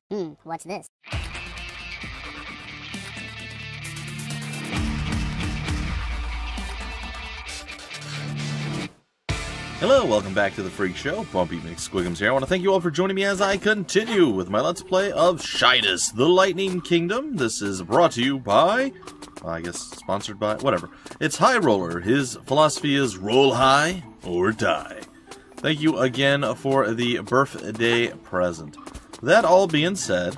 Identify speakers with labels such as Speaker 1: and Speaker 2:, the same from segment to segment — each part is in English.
Speaker 1: What's this?
Speaker 2: Hello, welcome back to the Freak Show. Bumpy McSquigums here. I want to thank you all for joining me as I continue with my Let's Play of Chado, the Lightning Kingdom. This is brought to you by, I guess sponsored by, whatever. It's Highroller. His philosophy is roll high or die. Thank you again for the birthday present. That all being said,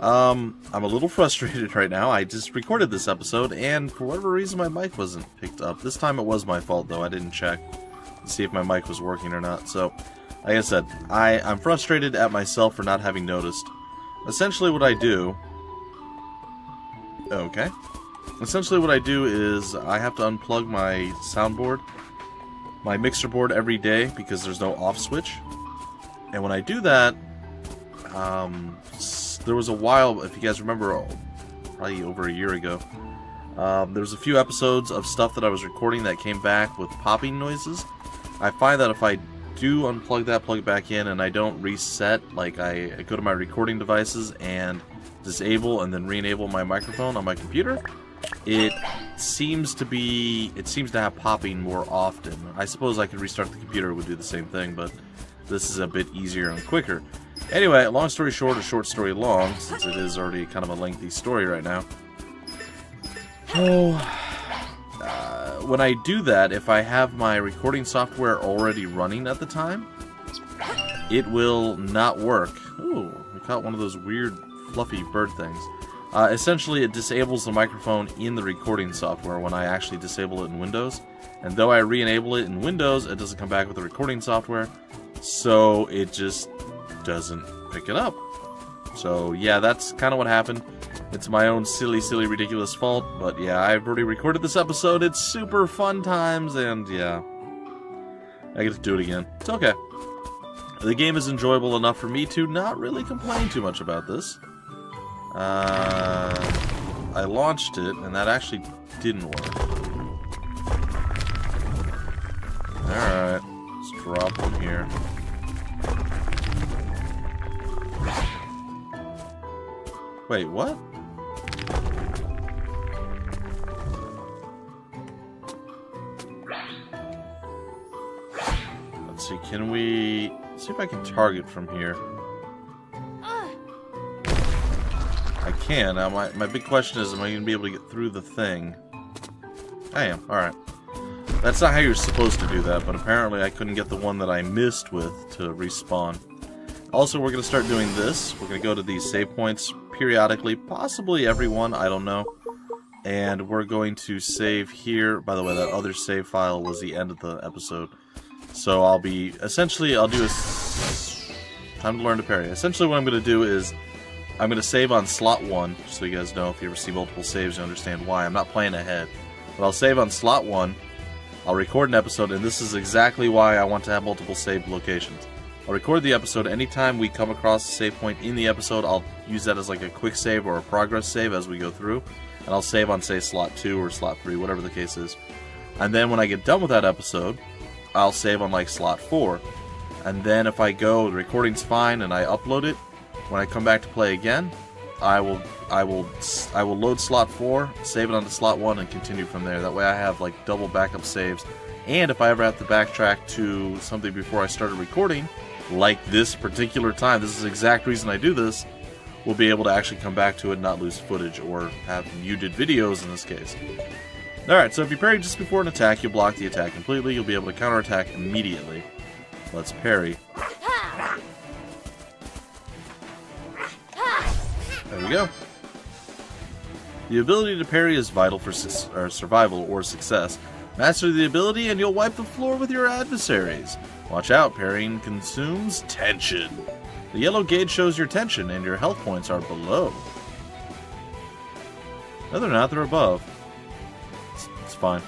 Speaker 2: I'm a little frustrated right now. I just recorded this episode, and for whatever reason my mic wasn't picked up. This time it was my fault, though. I didn't check to see if my mic was working or not. So, like I said, I'm frustrated at myself for not having noticed. Essentially what I do... Okay. Essentially what I do is I have to unplug my soundboard, my mixer board every day because there's no off switch. And when I do that, there was a while, if you guys remember, probably over a year ago, there was a few episodes of stuff that I was recording that came back with popping noises. I find that if I do unplug that, plug it back in, and I don't reset, like I go to my recording devices and disable and then re-enable my microphone on my computer, it seems to have popping more often. I suppose I could restart the computer, it would do the same thing, but this is a bit easier and quicker. Anyway, long story short, or short story long, since it is already kind of a lengthy story right now. When I do that, if I have my recording software already running at the time, it will not work. Ooh, I caught one of those weird fluffy bird things. Essentially, it disables the microphone in the recording software when I actually disable it in Windows. And though I re-enable it in Windows, it doesn't come back with the recording software, so it just doesn't pick it up. So yeah, that's kind of what happened. It's my own silly, ridiculous fault, but yeah, I've already recorded this episode. It's super fun times, and yeah, I get to do it again. It's okay. The game is enjoyable enough for me to not really complain too much about this. I launched it, and that actually didn't work. Alright, let's drop them here. Wait, what? Let's see, can we... see if I can target from here. I can. Now, my big question is, am I going to be able to get through the thing? I am. Alright. That's not how you're supposed to do that, but apparently I couldn't get the one that I missed with to respawn. Also, we're going to start doing this. We're going to go to these save points periodically, possibly every one, I don't know. And we're going to save here. By the way, that other save file was the end of the episode. So I'll do a... time to learn to parry. Essentially what I'm going to do is, I'm going to save on slot 1, just so you guys know if you ever see multiple saves, you understand why. I'm not playing ahead. But I'll save on slot 1, I'll record an episode, and this is exactly why I want to have multiple save locations. I'll record the episode. Anytime we come across a save point in the episode, I'll use that as like a quick save or a progress save as we go through. And I'll save on, say, slot 2 or slot 3, whatever the case is. And then when I get done with that episode, I'll save on like slot 4. And then if I go, the recording's fine, and I upload it, when I come back to play again, I will load slot 4, save it onto slot 1, and continue from there. That way I have like double backup saves. And if I ever have to backtrack to something before I started recording, like this particular time, this is the exact reason I do this, we'll be able to actually come back to it and not lose footage or have muted videos in this case. Alright, so if you parry just before an attack, you'll block the attack completely. You'll be able to counterattack immediately. Let's parry. There we go. The ability to parry is vital for survival or success. Master the ability and you'll wipe the floor with your adversaries. Watch out, parrying consumes tension. The yellow gauge shows your tension and your health points are below. No, they're not, they're above. It's fine.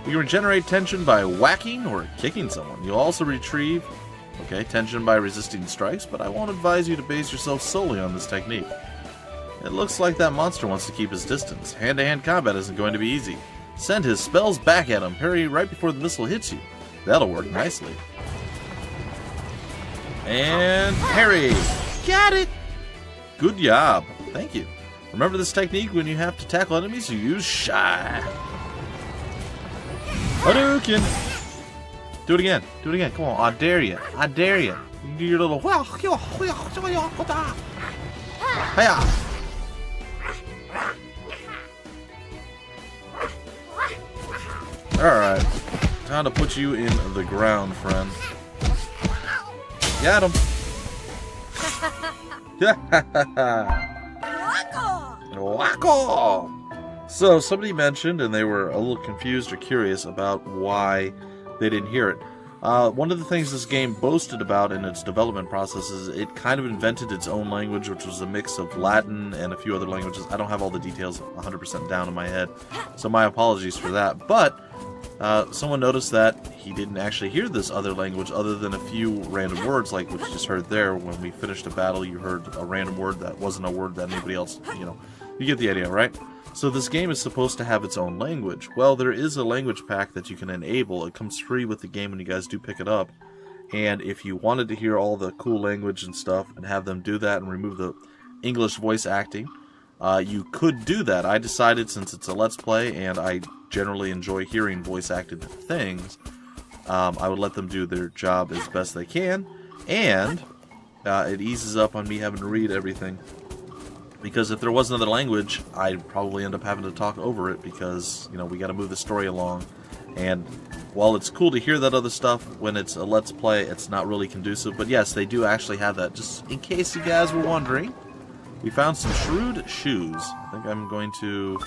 Speaker 2: You can regenerate tension by whacking or kicking someone. You'll also retrieve, tension by resisting strikes, but I won't advise you to base yourself solely on this technique. It looks like that monster wants to keep his distance. Hand-to-hand combat isn't going to be easy. Send his spells back at him. Parry right before the missile hits you. That'll work nicely. And parry! Got it! Good job. Thank you. Remember this technique when you have to tackle enemies? You use Shy. Hadouken! Do it again. Do it again. Come on. I dare you. I dare you. You do your little... Hiya! Alright. Time to put you in the ground, friend. Got him. Wacko! So, somebody mentioned, and they were a little confused or curious about why they didn't hear it. One of the things this game boasted about in its development process is it kind of invented its own language, which was a mix of Latin and a few other languages. I don't have all the details 100% down in my head, so my apologies for that. But someone noticed that he didn't actually hear this other language other than a few random words, like what you just heard there. When we finished a battle, you heard a random word that wasn't a word that anybody else, you know. You get the idea, right? So this game is supposed to have its own language. Well, there is a language pack that you can enable. It comes free with the game when you guys do pick it up. And if you wanted to hear all the cool language and stuff and have them do that and remove the English voice acting, you could do that. I decided, since it's a Let's Play and I generally enjoy hearing voice acted things, I would let them do their job as best they can. And it eases up on me having to read everything. Because if there was another language, I'd probably end up having to talk over it because, you know, we got to move the story along. And while it's cool to hear that other stuff when it's a Let's Play, it's not really conducive. But yes, they do actually have that. Just in case you guys were wondering, we found some shrewd shoes. I think I'm going to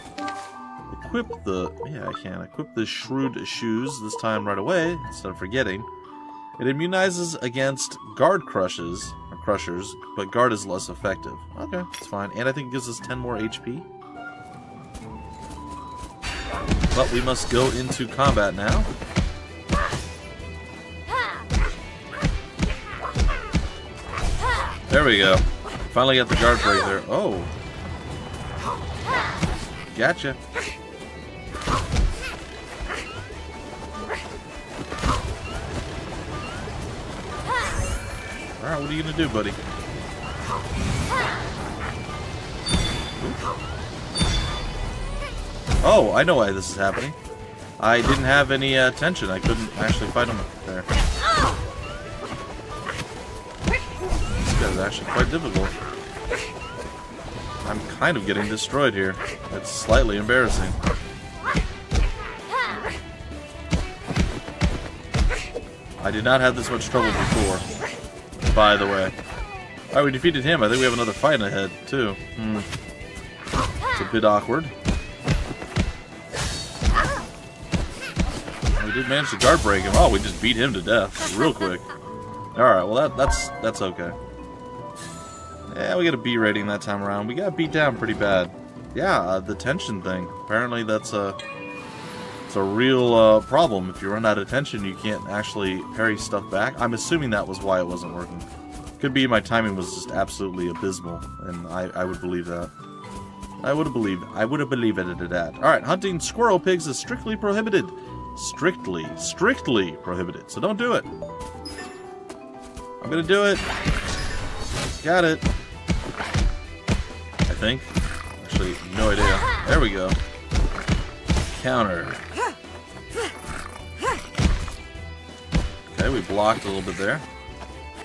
Speaker 2: equip the... Yeah, I can equip the shrewd shoes this time right away instead of forgetting. It immunizes against guard crushers, but guard is less effective. Okay, it's fine. And I think it gives us 10 more HP. But we must go into combat now. There we go. Finally got the guard break there. Oh. Gotcha. Alright, what are you gonna do, buddy? Oh, I know why this is happening. I didn't have any tension. I couldn't actually fight him there. This guy's actually quite difficult. I'm kind of getting destroyed here. It's slightly embarrassing. I did not have this much trouble before, by the way. Alright, we defeated him. I think we have another fight ahead, too. It's a bit awkward. We did manage to guard break him. Oh, we just beat him to death real quick. Alright, well that's okay. Yeah, we got a B rating that time around. We got beat down pretty bad. Yeah, the tension thing. Apparently that's it's a real problem. If you run out of tension, you can't actually parry stuff back. I'm assuming that was why it wasn't working. Could be my timing was just absolutely abysmal, and I would believe that. I would have believed it at that. Alright, hunting squirrel pigs is strictly prohibited. Strictly prohibited. So don't do it. I'm gonna do it. Got it. I think. Actually, no idea. There we go. Counter. Okay, we blocked a little bit there.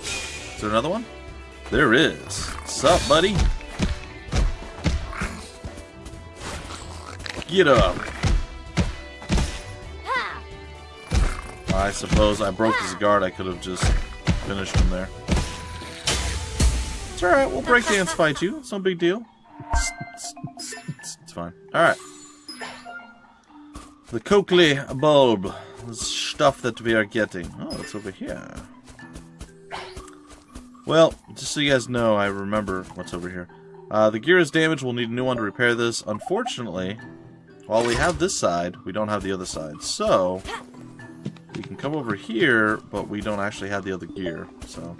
Speaker 2: Is there another one? There is. Sup, buddy? Get up. I suppose I broke his guard. I could have just finished him there. It's alright. We'll breakdance fight you. It's no big deal. It's fine. Alright. The Coakley bulb. The stuff that we are getting. Oh, it's over here. Well, just so you guys know, I remember what's over here. The gear is damaged. We'll need a new one to repair this. Unfortunately, while we have this side, we don't have the other side. So, we can come over here, but we don't actually have the other gear. So,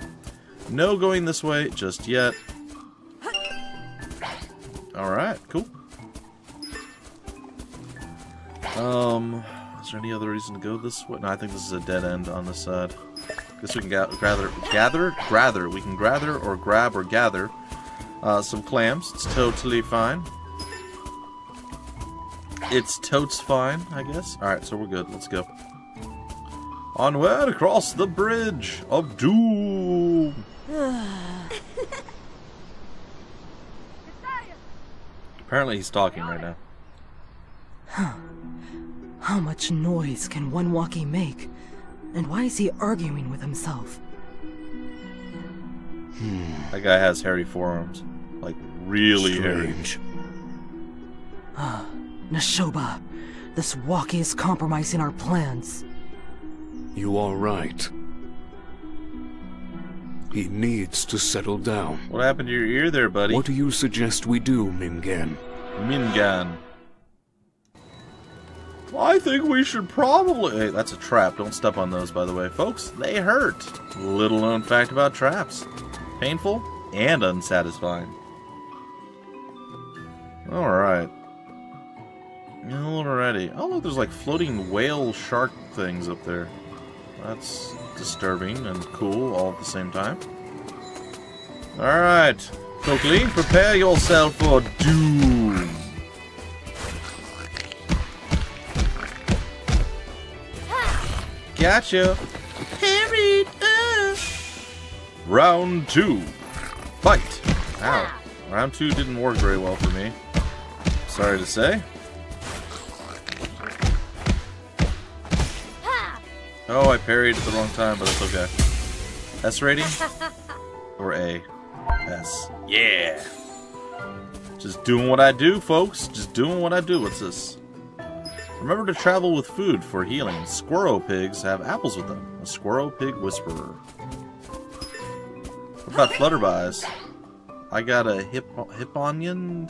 Speaker 2: no going this way just yet. Alright, cool. Is there any other reason to go this way? No, I think this is a dead end on this side. Guess we can gather. We can gather or grab or gather Some clams. It's totally fine. It's totes fine, I guess. Alright, so we're good. Let's go. Onward across the bridge of doom. Apparently he's talking right now.
Speaker 1: How much noise can one walkie make? And why is he arguing with himself?
Speaker 2: That guy has hairy forearms. Like, really hairy.
Speaker 1: Nashoba, this walkie is compromising our plans.
Speaker 3: You are right. He needs to settle down.
Speaker 2: What happened to your ear there, buddy?
Speaker 3: What do you suggest we do, Mingan?
Speaker 2: Mingan. I think we should probably... Hey, that's a trap. Don't step on those, by the way. Folks, they hurt. Little known fact about traps. Painful and unsatisfying. Alright. Alrighty. Oh, look, there's like floating whale shark things up there. That's disturbing and cool all at the same time. Alright. Coakley, prepare yourself for doom. Gotcha. Parried. Round 2. Fight. Ow. Round 2 didn't work very well for me. Sorry to say. Oh, I parried at the wrong time, but it's okay. S rating? Or A? S. Yeah! Just doing what I do, folks. Just doing what I do. What's this? Remember to travel with food for healing. Squirrel pigs have apples with them. A squirrel pig whisperer. What about flutterbys? I got a hipponian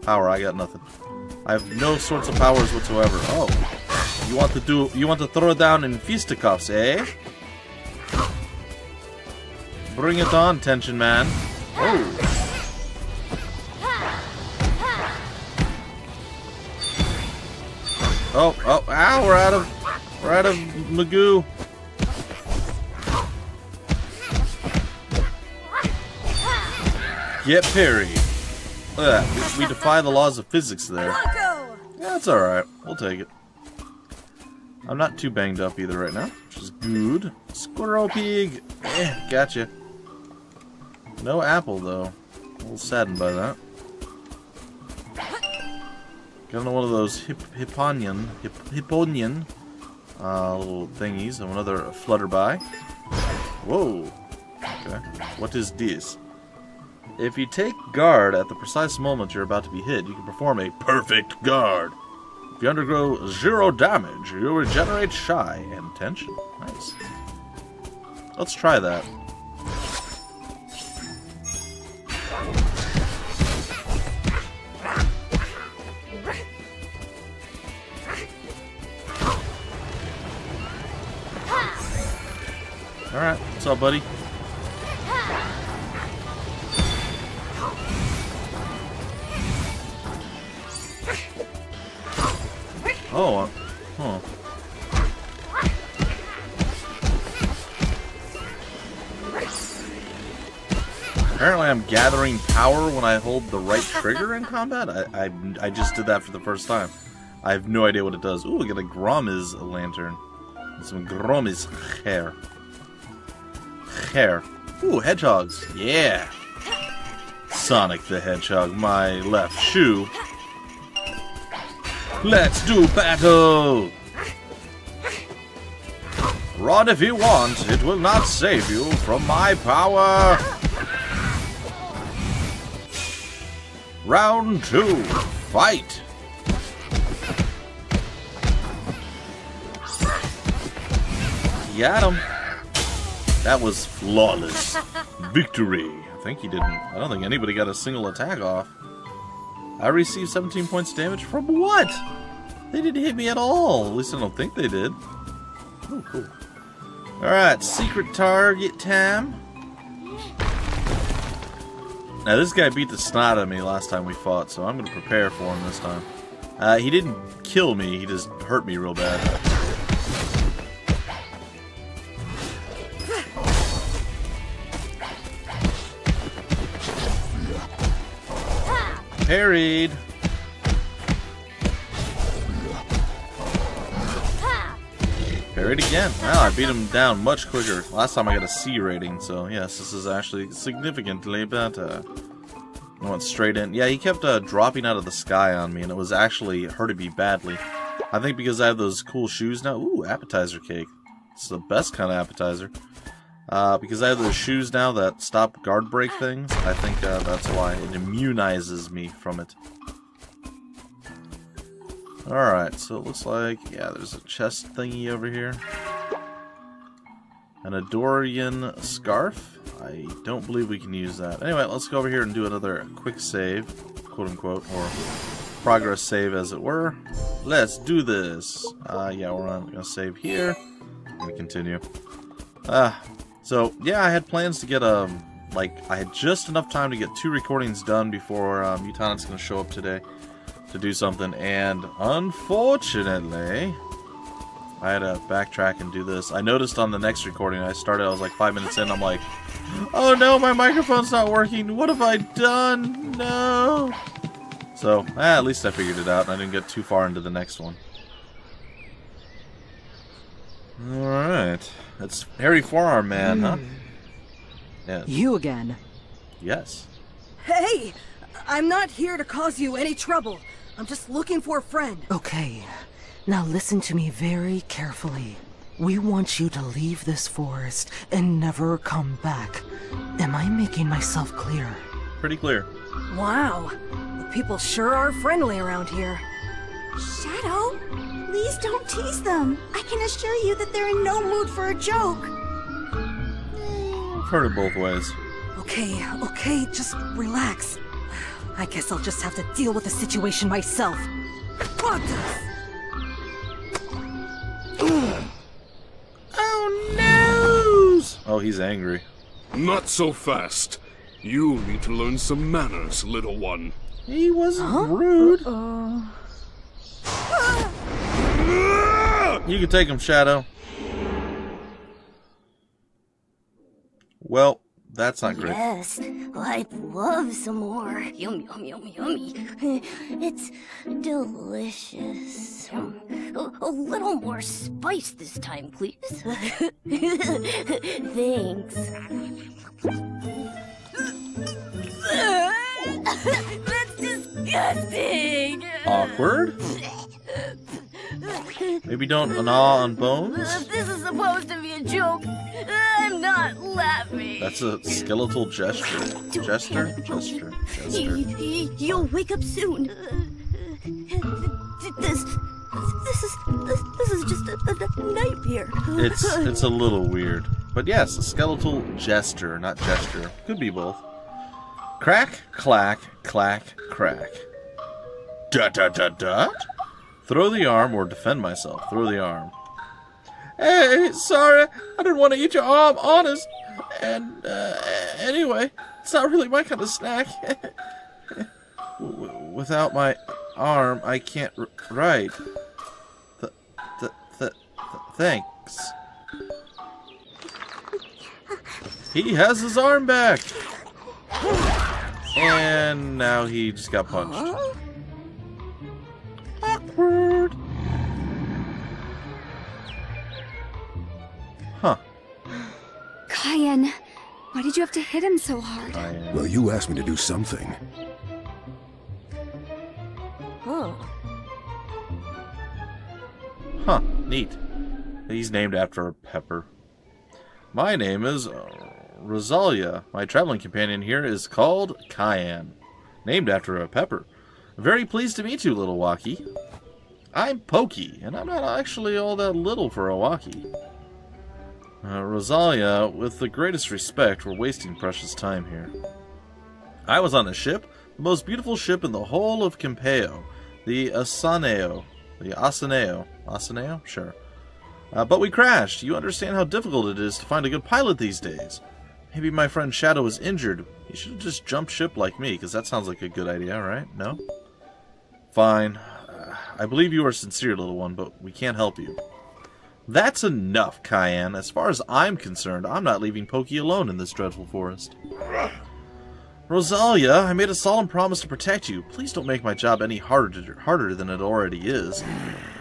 Speaker 2: power. I got nothing. I have no sorts of powers whatsoever. Oh. You want to throw down in fisticuffs, eh? Bring it on, tension man. Oh. Oh, ow, we're out of Magoo. Get Parry. Look at that. We defy the laws of physics there. Yeah, that's alright. We'll take it. I'm not too banged up either right now, which is good. Squirrel pig. Gotcha. No apple, though. A little saddened by that. Got one of those hipponian little thingies, and another flutterby. Whoa. Okay. What is this? If you take guard at the precise moment you're about to be hit, you can perform a perfect guard. If you undergo 0 damage, you regenerate shy and tension. Nice. Let's try that. Alright, what's up, buddy? Oh, huh. Apparently I'm gathering power when I hold the right trigger in combat? I just did that for the first time. I have no idea what it does. Ooh, we got a Gromiz lantern. And some Gromiz hair. Hair. Ooh, hedgehogs. Yeah. Sonic the Hedgehog, my left shoe. Let's do battle! Run if you want, it will not save you from my power! Round 2, fight! Got him! That was flawless. Victory! I think he didn't. I don't think anybody got a single attack off. I received 17 points damage from what? They didn't hit me at all. At least I don't think they did. Oh, cool. Alright, secret target time. Now, this guy beat the snot out of me last time we fought, so I'm going to prepare for him this time. He didn't kill me, he just hurt me real bad. Parried. Parried again. Wow, I beat him down much quicker. Last time I got a C rating, so yes, this is actually significantly better. I went straight in. Yeah, he kept dropping out of the sky on me, and it was actually hurting me badly. I think because I have those cool shoes now. Ooh, appetizer cake. It's the best kind of appetizer. Because I have those shoes now that stop guard break things, I think that's why. It immunizes me from it. Alright, so it looks like, yeah, there's a chest thingy over here. An Adorian scarf. I don't believe we can use that. Anyway, let's go over here and do another quick save, quote-unquote, or progress save as it were. Let's do this. Yeah, we're going to save here. I'm going to continue. So, yeah, I had plans to get, like, I had just enough time to get 2 recordings done before Mutanit's going to show up today to do something, and unfortunately, I had to backtrack and do this. I noticed on the next recording I was like 5 minutes in, I'm like, oh no, my microphone's not working, what have I done? No! So, at least I figured it out, and I didn't get too far into the next one. Alright. It's Hairy Forearm Man, huh? Yes.
Speaker 1: You again.
Speaker 2: Yes.
Speaker 4: Hey! I'm not here to cause you any trouble. I'm just looking for a friend.
Speaker 1: Okay. Now listen to me very carefully. We want you to leave this forest and never come back. Am I making myself clear?
Speaker 2: Pretty clear.
Speaker 4: Wow. The people sure are friendly around here.
Speaker 5: Shadow, please don't tease them. I can assure you that they're in no mood for a joke.
Speaker 2: I've heard it both ways.
Speaker 4: Okay, just relax. I guess I'll just have to deal with the situation myself. What?
Speaker 2: Oh no! Oh, he's angry.
Speaker 3: Not so fast. You need to learn some manners, little one.
Speaker 2: He wasn't rude. You can take him, Shadow. Well, that's not great.
Speaker 5: Yes, I'd love some more. Yum, yum, yum, yummy. It's delicious. A little more spice this time, please. Thanks. That's disgusting.
Speaker 2: Awkward? Maybe don't gnaw on bones?
Speaker 5: This is supposed to be a joke. I'm not laughing.
Speaker 2: That's a skeletal gesture. Gesture?
Speaker 5: You'll wake up soon. This is just a nightmare.
Speaker 2: It's a little weird. But yes, a skeletal jester, not gesture. Could be both. Crack, clack, clack, crack. Dot, dot, dot, dot. Throw the arm or defend myself. Throw the arm. Hey, sorry. I didn't want to eat your arm, honest. And, anyway, it's not really my kind of snack. Without my arm, I can't write. Thanks. He has his arm back. And now he just got punched. Awkward. Huh.
Speaker 6: Cayenne, why did you have to hit him so hard?
Speaker 3: Well, you asked me to do something.
Speaker 2: Huh, neat. He's named after a pepper. My name is Rosalia. My traveling companion here is called Cayenne, named after a pepper. Very pleased to meet you, little Walkie. I'm Poky, and I'm not actually all that little for a Walkie. Rosalia, with the greatest respect, we're wasting precious time here. I was on a ship, the most beautiful ship in the whole of Campeo, the Asaneo. The Asaneo. Asaneo? Sure. But we crashed. You understand how difficult it is to find a good pilot these days. Maybe my friend Chado was injured. He should have just jumped ship like me, because that sounds like a good idea, right? No? Fine. I believe you are sincere, little one, but we can't help you. That's enough, Cayenne. As far as I'm concerned, I'm not leaving Poky alone in this dreadful forest. Rosalia, I made a solemn promise to protect you. Please don't make my job any harder than it already is.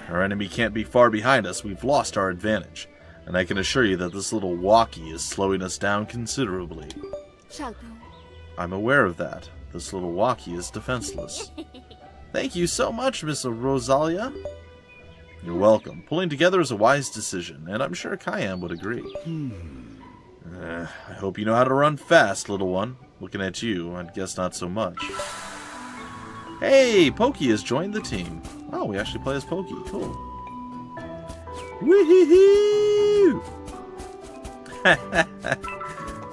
Speaker 2: Our enemy can't be far behind us. We've lost our advantage. And I can assure you that this little walkie is slowing us down considerably.
Speaker 6: Chado.
Speaker 2: I'm aware of that. This little walkie is defenseless. Thank you so much, Miss Rosalia. You're welcome. Pulling together is a wise decision, and I'm sure Cayenne would agree. I hope you know how to run fast, little one. Looking at you, I'd guess not so much. Hey, Poky has joined the team. Oh, we actually play as Poky. Cool. Wee-hee-hee!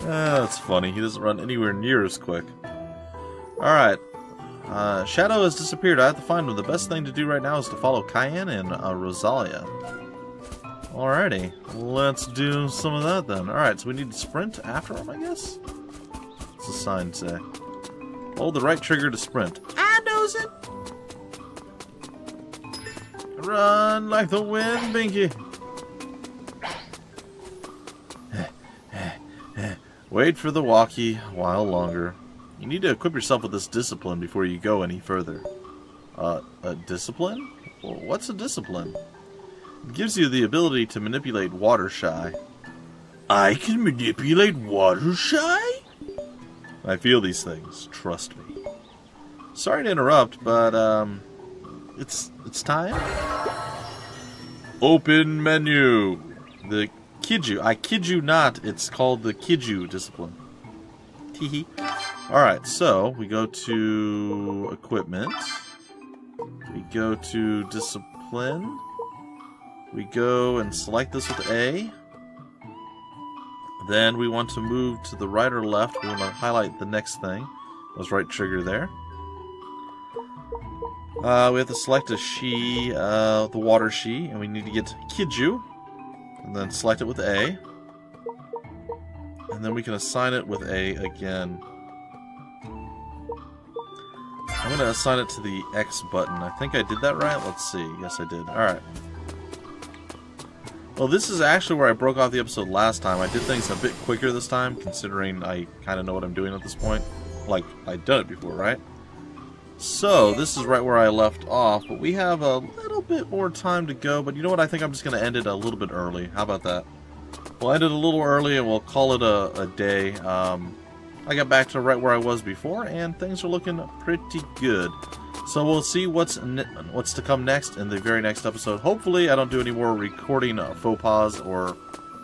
Speaker 2: That's funny. He doesn't run anywhere near as quick. Alright. Chado has disappeared. I have to find him. The best thing to do right now is to follow Cayenne and Rosalia. Alrighty. Let's do some of that then. Alright, so we need to sprint after him, I guess? What's the sign say? Hold the right trigger to sprint. I knows it! Run like the wind, Binky! Wait for the walkie a while longer. You need to equip yourself with this discipline before you go any further. A discipline? Well, what's a discipline? It gives you the ability to manipulate water shy. I can manipulate water shy? I feel these things, trust me. Sorry to interrupt, but it's time. Open menu. The Kiju. I kid you not, it's called the Kiju discipline. Teehee. Alright, so we go to equipment. We go to discipline. We go and select this with A. Then we want to move to the right or left. We want to highlight the next thing. Let's right trigger there. We have to select a she, the water she, and we need to get Kiju. And then select it with A. And then we can assign it with A again. I'm going to assign it to the X button. I think I did that right. Let's see. Yes, I did. Alright. Well, this is actually where I broke off the episode last time. I did things a bit quicker this time, considering I kind of know what I'm doing at this point. Like, I'd done it before, right? So, this is right where I left off, but we have a little bit more time to go. But you know what? I think I'm just going to end it a little bit early. How about that? We'll end it a little early and we'll call it a day. I got back to right where I was before, and things are looking pretty good. So we'll see what's to come next in the very next episode. Hopefully I don't do any more recording faux pas or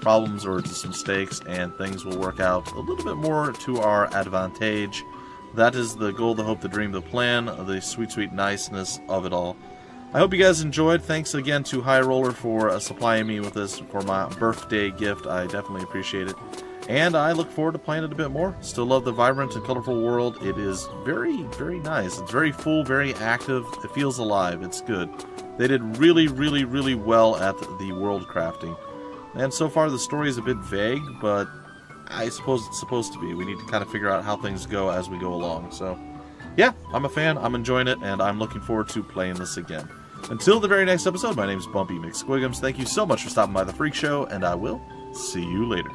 Speaker 2: problems or just mistakes, and things will work out a little bit more to our advantage. That is the goal, the hope, the dream, the plan, the sweet, sweet niceness of it all. I hope you guys enjoyed. Thanks again to Highroller for supplying me with this for my birthday gift. I definitely appreciate it. And I look forward to playing it a bit more. Still love the vibrant and colorful world. It is very, very nice. It's very full, very active. It feels alive. It's good. They did really, really, really well at the world crafting. And so far the story is a bit vague, but I suppose it's supposed to be. We need to kind of figure out how things go as we go along. So, yeah, I'm a fan. I'm enjoying it, and I'm looking forward to playing this again. Until the very next episode, my name's Bumpy McSquigums. Thank you so much for stopping by the Freak Show, and I will see you later.